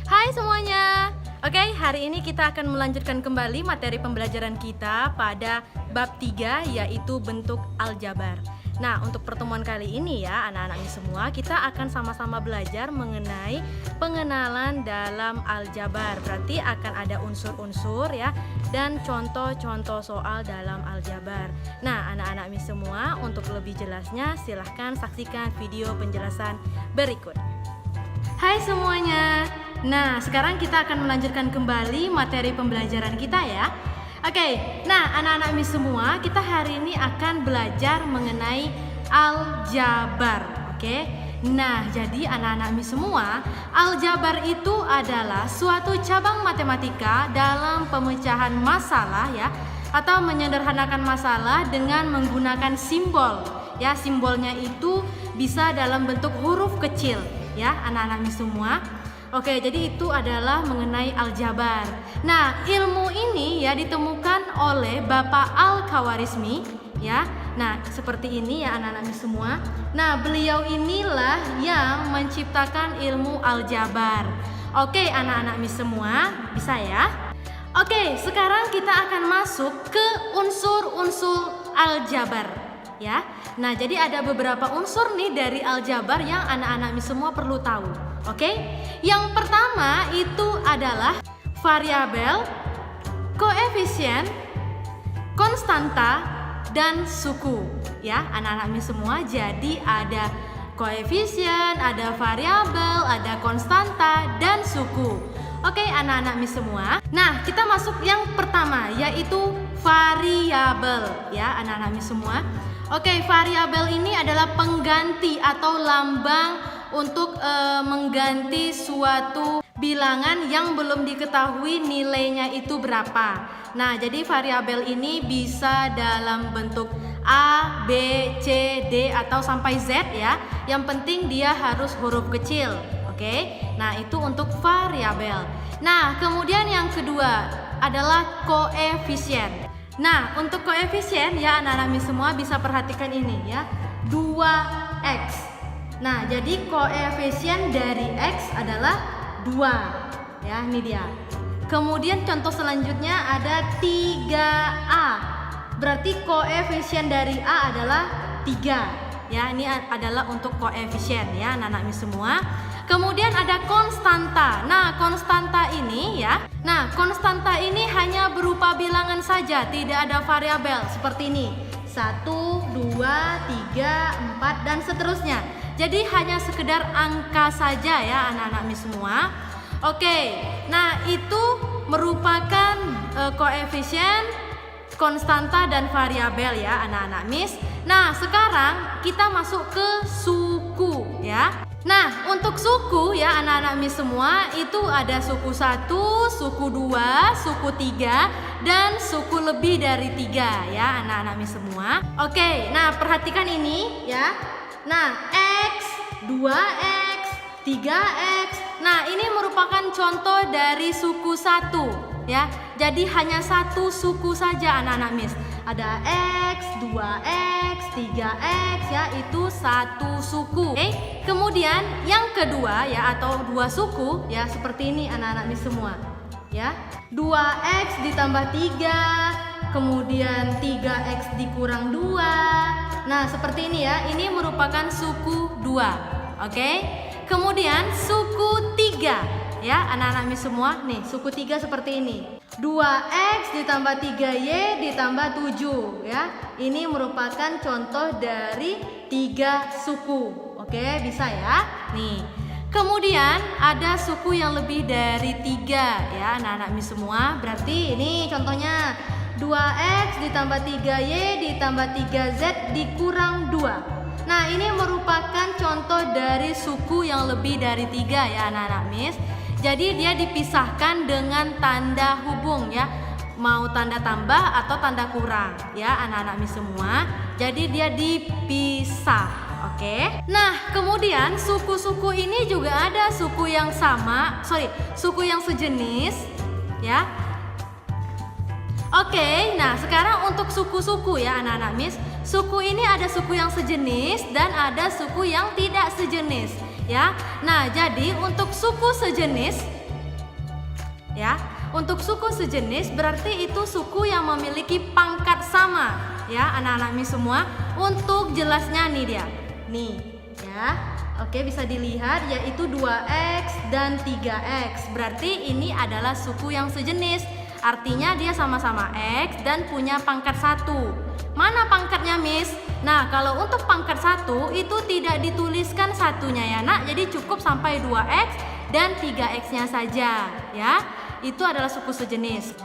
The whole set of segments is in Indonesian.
Hai semuanya. Oke, hari ini kita akan melanjutkan kembali materi pembelajaran kita pada bab 3, yaitu bentuk aljabar. Nah, untuk pertemuan kali ini ya anak-anak semua, kita akan sama-sama belajar mengenai pengenalan dalam aljabar. Berarti akan ada unsur-unsur ya dan contoh-contoh soal dalam aljabar. Nah, anak-anak semua, untuk lebih jelasnya silahkan saksikan video penjelasan berikut. Hai semuanya. Nah, sekarang kita akan melanjutkan kembali materi pembelajaran kita ya. Oke, nah anak-anak semua, kita hari ini akan belajar mengenai aljabar. Oke, nah jadi anak-anak semua, aljabar itu adalah suatu cabang matematika dalam pemecahan masalah ya, atau menyederhanakan masalah dengan menggunakan simbol. Ya, simbolnya itu bisa dalam bentuk huruf kecil ya anak-anak semua. Oke, jadi itu adalah mengenai aljabar. Nah, ilmu ini ya ditemukan oleh Bapak Al-Khawarizmi ya. Nah, seperti ini ya anak-anak semua. Nah, beliau inilah yang menciptakan ilmu aljabar. Oke, anak-anak semua, bisa ya? Oke, sekarang kita akan masuk ke unsur-unsur aljabar ya. Nah, jadi ada beberapa unsur nih dari aljabar yang anak-anak semua perlu tahu. Oke, yang pertama itu adalah variabel, koefisien, konstanta, dan suku. Ya, anak-anak semua. Jadi ada koefisien, ada variabel, ada konstanta, dan suku. Oke, anak-anak semua. Nah, kita masuk yang pertama, yaitu variabel. Ya, anak-anak semua. Oke, variabel ini adalah pengganti atau lambang untuk mengganti suatu bilangan yang belum diketahui nilainya itu berapa. Nah, jadi variabel ini bisa dalam bentuk A, B, C, D atau sampai Z ya. Yang penting dia harus huruf kecil. Oke. Nah, itu untuk variabel. Nah, kemudian yang kedua adalah koefisien. Nah, untuk koefisien ya anak-anak semua bisa perhatikan ini ya. 2x. Nah, jadi koefisien dari X adalah 2. Ya, ini dia. Kemudian contoh selanjutnya ada 3A. Berarti koefisien dari A adalah 3. Ya, ini adalah untuk koefisien ya anak-anak semua. Kemudian ada konstanta. Nah, konstanta ini ya. Nah, konstanta ini hanya berupa bilangan saja, tidak ada variabel seperti ini. 1, 2, 3, 4 dan seterusnya. Jadi hanya sekedar angka saja ya anak-anak semua. Oke, nah itu merupakan koefisien, konstanta dan variabel ya anak-anak mis. Nah, sekarang kita masuk ke suku ya. Nah, untuk suku ya anak-anak mis semua, itu ada suku 1, suku 2, suku 3 dan suku lebih dari 3 ya anak-anak mis semua. Oke, nah perhatikan ini ya. Nah, X, 2X, 3X. Nah, ini merupakan contoh dari suku 1 ya. Jadi hanya satu suku saja anak-anak mis. Ada X, 2X, 3X ya, itu satu suku. Oke. Kemudian yang kedua ya atau dua suku ya seperti ini anak-anak mis semua. Ya. 2X ditambah 3, kemudian 3X dikurang 2. Nah, seperti ini ya. Ini merupakan suku 2. Oke. Kemudian suku 3 ya, anak-anak mis semua. Nih, suku 3 seperti ini. 2X ditambah 3Y ditambah 7 ya. Ini merupakan contoh dari 3 suku. Oke, bisa ya. Nih. Kemudian ada suku yang lebih dari 3 ya, anak-anak mis semua. Berarti ini contohnya 2X ditambah 3Y ditambah 3Z dikurang 2. Nah, ini merupakan contoh dari suku yang lebih dari 3 ya anak-anak mis. Jadi dia dipisahkan dengan tanda hubung ya. Mau tanda tambah atau tanda kurang ya anak-anak mis semua. Jadi dia dipisah. Oke. Nah, kemudian suku-suku ini juga ada suku yang suku yang sejenis ya. Oke, nah sekarang untuk suku-suku ya anak-anak mis. Suku ini ada suku yang sejenis dan ada suku yang tidak sejenis ya. Nah, jadi untuk suku sejenis ya. Untuk suku sejenis berarti itu suku yang memiliki pangkat sama, ya anak-anak Miss semua. Untuk jelasnya nih dia. Nih, ya. Oke, bisa dilihat yaitu 2X dan 3X. Berarti ini adalah suku yang sejenis. Artinya dia sama-sama X dan punya pangkat 1. Mana pangkatnya, Miss? Nah, kalau untuk pangkat 1 itu tidak dituliskan satunya ya, Nak. Jadi cukup sampai 2X dan 3X-nya saja, ya. Itu adalah suku sejenis.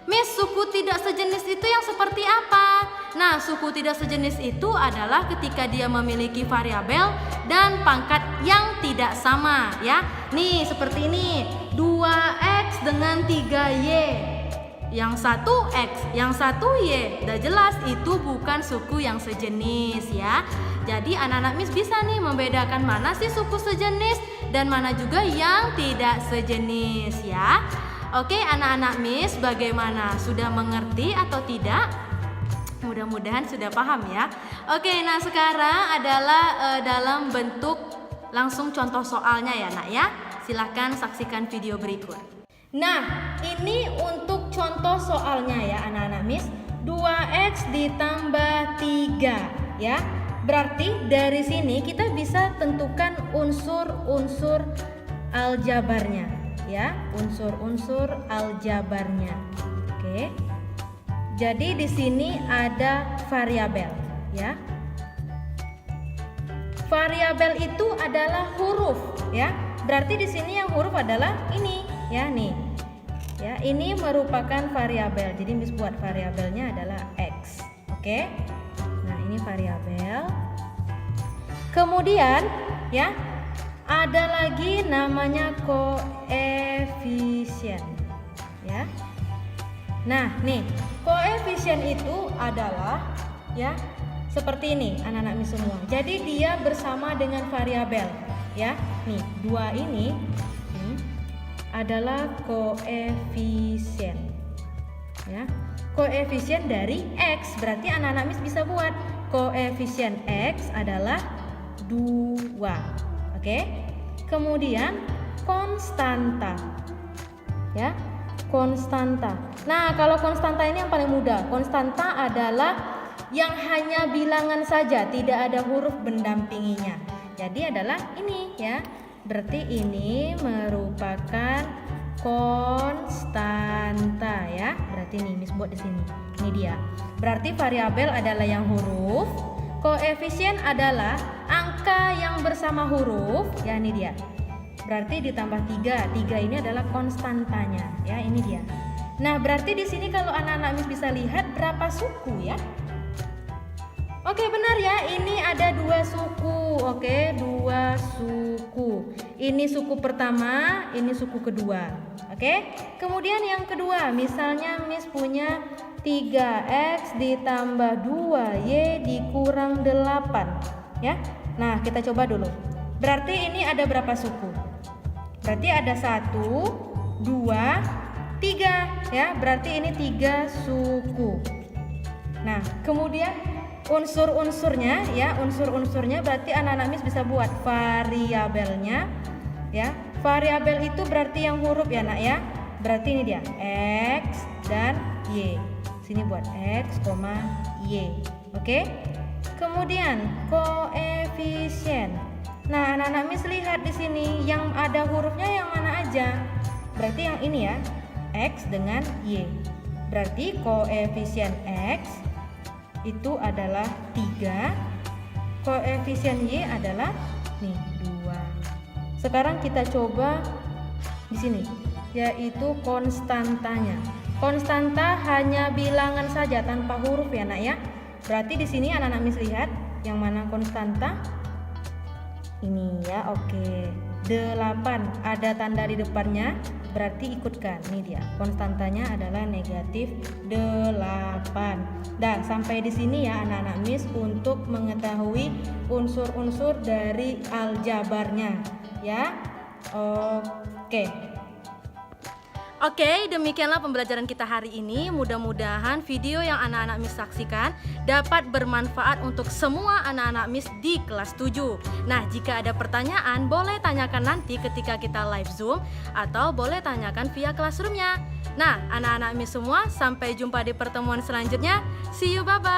Miss, suku tidak sejenis itu yang seperti apa? Nah, suku tidak sejenis itu adalah ketika dia memiliki variabel dan pangkat yang tidak sama, ya. Nih, seperti ini. 2X dengan 3Y. Yang satu X, yang satu Y. Udah jelas itu bukan suku yang sejenis, ya. Jadi anak-anak Miss bisa nih membedakan mana sih suku sejenis dan mana juga yang tidak sejenis, ya. Oke, anak-anak Miss, bagaimana? Sudah mengerti atau tidak? Mudah-mudahan sudah paham ya. Oke, nah sekarang adalah dalam bentuk langsung contoh soalnya ya, Nak ya. Silahkan saksikan video berikut. Nah, ini untuk contoh soalnya ya anak-anak Miss. 2X ditambah 3 ya. Berarti dari sini kita bisa tentukan unsur-unsur aljabarnya ya, unsur-unsur aljabarnya. Oke. Jadi di sini ada variabel ya. Variabel itu adalah huruf ya. Berarti di sini yang huruf adalah ini ya, nih. Ya, ini merupakan variabel. Jadi Miss buat variabelnya adalah X. Oke. Nah, ini variabel. Kemudian ya, ada lagi namanya koefisien ya. Nah, nih, koefisien itu adalah ya seperti ini anak-anak Miss semua. Jadi dia bersama dengan variabel ya. Nih, 2 ini adalah koefisien ya. Koefisien dari X. Berarti anak-anak Miss bisa buat koefisien X adalah 2. Oke. Kemudian konstanta ya, konstanta. Nah, kalau konstanta ini yang paling mudah. Konstanta adalah yang hanya bilangan saja, tidak ada huruf mendampinginya. Jadi adalah ini ya. Berarti ini merupakan konstanta ya. Berarti nih Miss buat di sini. Ini dia. Berarti variabel adalah yang huruf, koefisien adalah angka yang bersama huruf ya, ini dia. Berarti ditambah 3. 3 ini adalah konstantanya ya, ini dia. Nah, berarti di sini kalau anak-anak Miss bisa lihat berapa suku ya? Oke, benar ya. Ini ada 2 suku. Oke, 2 suku. Ini suku pertama, ini suku kedua. Oke. Kemudian yang kedua, misalnya Miss punya 3X ditambah 2Y dikurang 8 ya. Nah, kita coba dulu. Berarti ini ada berapa suku? Berarti ada 1, 2, 3 ya. Berarti ini 3 suku. Nah, kemudian unsur-unsurnya ya, unsur-unsurnya berarti anak-anak Miss bisa buat variabelnya ya. Variabel itu berarti yang huruf ya, Nak ya. Berarti ini dia X dan Y. Sini buat X, Y. Oke. Kemudian koefisien. Nah, anak-anak Miss lihat di sini yang ada hurufnya yang mana aja? Berarti yang ini ya, X dengan Y. Berarti koefisien X itu adalah 3, koefisien Y adalah nih 2. Sekarang kita coba di sini, yaitu konstantanya. Konstanta hanya bilangan saja tanpa huruf ya, Nak ya. Berarti di sini anak-anak Miss lihat yang mana konstanta? Ini ya, oke. 8 ada tanda di depannya, berarti ikutkan. Ini dia. Konstantanya adalah negatif 8. Dan sampai di sini ya anak-anak Miss untuk mengetahui unsur-unsur dari aljabarnya ya. Oke. Oke, demikianlah pembelajaran kita hari ini. Mudah-mudahan video yang anak-anak Miss saksikan dapat bermanfaat untuk semua anak-anak Miss di kelas 7. Nah, jika ada pertanyaan, boleh tanyakan nanti ketika kita live Zoom atau boleh tanyakan via classroom-nya. Nah, anak-anak Miss semua, sampai jumpa di pertemuan selanjutnya. See you, bye-bye.